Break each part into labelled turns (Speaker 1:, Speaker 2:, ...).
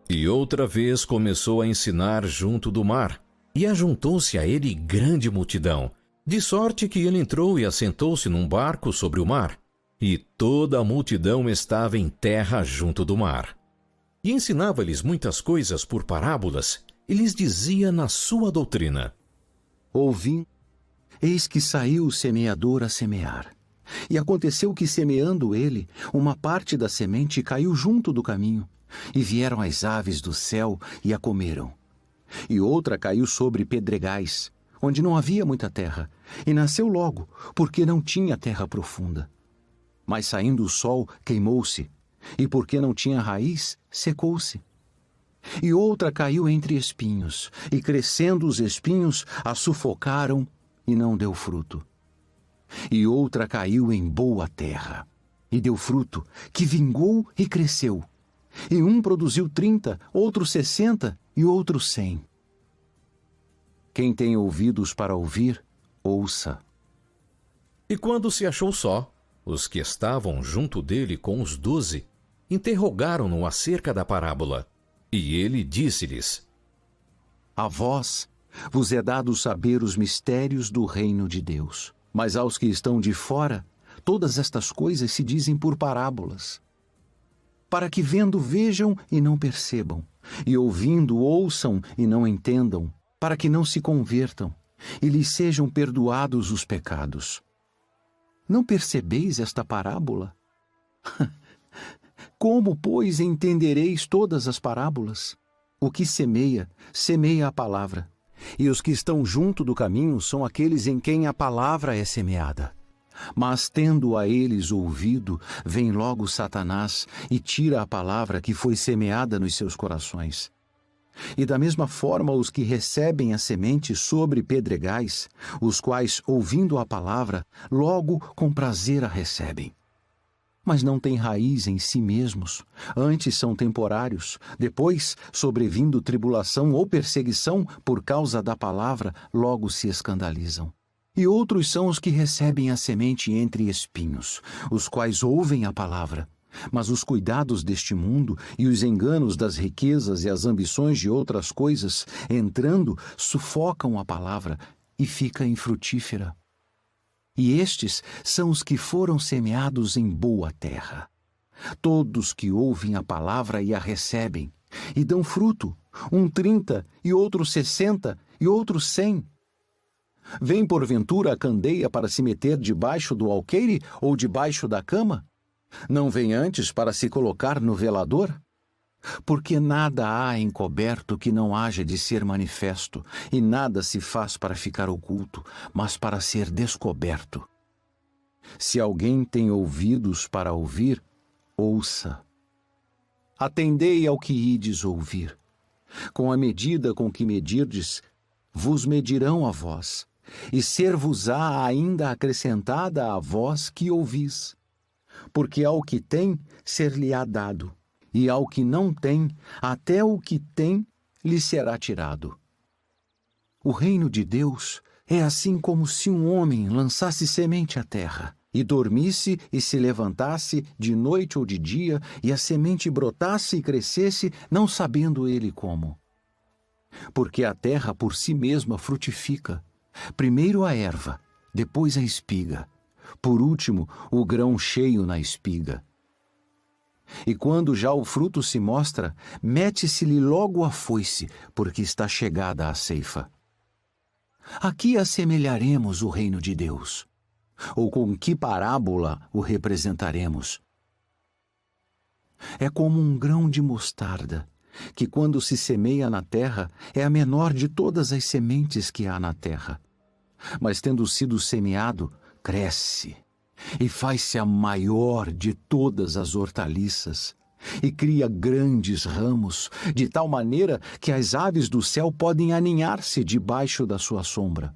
Speaker 1: E outra vez começou a ensinar junto do mar, e ajuntou-se a ele grande multidão, de sorte que ele entrou e assentou-se num barco sobre o mar, e toda a multidão estava em terra junto do mar. E ensinava-lhes muitas coisas por parábolas, e lhes dizia na sua doutrina:
Speaker 2: Ouvi, eis que saiu o semeador a semear. E aconteceu que, semeando ele, uma parte da semente caiu junto do caminho, e vieram as aves do céu e a comeram. E outra caiu sobre pedregais, onde não havia muita terra, e nasceu logo, porque não tinha terra profunda. Mas saindo o sol, queimou-se, e porque não tinha raiz, secou-se. E outra caiu entre espinhos, e crescendo os espinhos, a sufocaram, e não deu fruto. E outra caiu em boa terra, e deu fruto, que vingou e cresceu. E um produziu 30, outro 60 e outro 100. Quem tem ouvidos para ouvir, ouça.
Speaker 1: E quando se achou só, os que estavam junto dele com os 12 interrogaram-no acerca da parábola. E ele disse-lhes:
Speaker 2: A vós vos é dado saber os mistérios do reino de Deus. Mas aos que estão de fora, todas estas coisas se dizem por parábolas, para que vendo vejam e não percebam, e ouvindo ouçam e não entendam, para que não se convertam, e lhes sejam perdoados os pecados. Não percebeis esta parábola? Como, pois, entendereis todas as parábolas? O que semeia, semeia a palavra. E os que estão junto do caminho são aqueles em quem a palavra é semeada. Mas, tendo a eles ouvido, vem logo Satanás e tira a palavra que foi semeada nos seus corações. E da mesma forma os que recebem a semente sobre pedregais, os quais, ouvindo a palavra, logo com prazer a recebem. Mas não têm raiz em si mesmos, antes são temporários, depois, sobrevindo tribulação ou perseguição por causa da palavra, logo se escandalizam. E outros são os que recebem a semente entre espinhos, os quais ouvem a palavra, mas os cuidados deste mundo e os enganos das riquezas e as ambições de outras coisas, entrando, sufocam a palavra e fica infrutífera. E estes são os que foram semeados em boa terra. Todos que ouvem a palavra e a recebem, e dão fruto, um 30, e outro 60, e outro 100. Vem porventura a candeia para se meter debaixo do alqueire ou debaixo da cama? Não vem antes para se colocar no velador? Porque nada há encoberto que não haja de ser manifesto, e nada se faz para ficar oculto, mas para ser descoberto. Se alguém tem ouvidos para ouvir, ouça. Atendei ao que ides ouvir. Com a medida com que medirdes, vos medirão a vós, e ser-vos-á ainda acrescentada a vós que ouvis. Porque ao que tem, ser-lhe-á dado, e ao que não tem, até o que tem lhe será tirado. O reino de Deus é assim como se um homem lançasse semente à terra, e dormisse e se levantasse de noite ou de dia, e a semente brotasse e crescesse, não sabendo ele como. Porque a terra por si mesma frutifica, primeiro a erva, depois a espiga, por último o grão cheio na espiga. E quando já o fruto se mostra, mete-se-lhe logo a foice, porque está chegada a ceifa. Aqui assemelharemos o reino de Deus, ou com que parábola o representaremos? É como um grão de mostarda, que quando se semeia na terra, é a menor de todas as sementes que há na terra. Mas tendo sido semeado, cresce, e faz-se a maior de todas as hortaliças, e cria grandes ramos, de tal maneira que as aves do céu podem aninhar-se debaixo da sua sombra.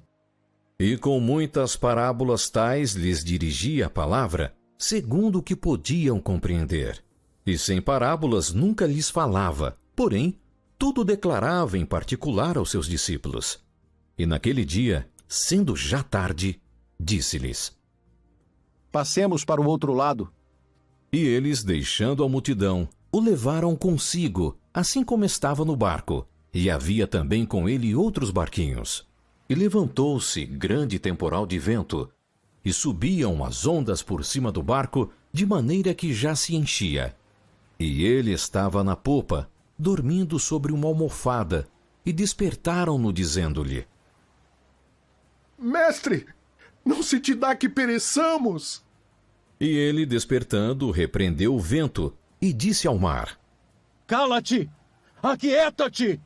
Speaker 1: E com muitas parábolas tais lhes dirigia a palavra, segundo o que podiam compreender. E sem parábolas nunca lhes falava, porém, tudo declarava em particular aos seus discípulos. E naquele dia, sendo já tarde, disse-lhes:
Speaker 2: Passemos para o outro lado.
Speaker 1: E eles, deixando a multidão, o levaram consigo, assim como estava no barco, e havia também com ele outros barquinhos. E levantou-se grande temporal de vento, e subiam as ondas por cima do barco, de maneira que já se enchia. E ele estava na popa, dormindo sobre uma almofada, e despertaram-no dizendo-lhe:
Speaker 3: Mestre, não se te dá que pereçamos?
Speaker 1: E ele, despertando, repreendeu o vento e disse ao mar:
Speaker 4: Cala-te! Aquieta-te!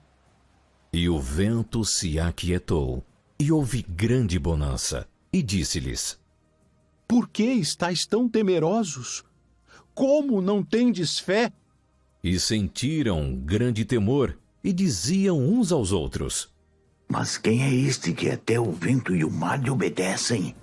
Speaker 1: E o vento se aquietou, e houve grande bonança. E disse-lhes:
Speaker 2: Por que estáis tão temerosos? Como não tendes fé?
Speaker 1: E sentiram grande temor, e diziam uns aos outros:
Speaker 5: Mas quem é este que até o vento e o mar lhe obedecem?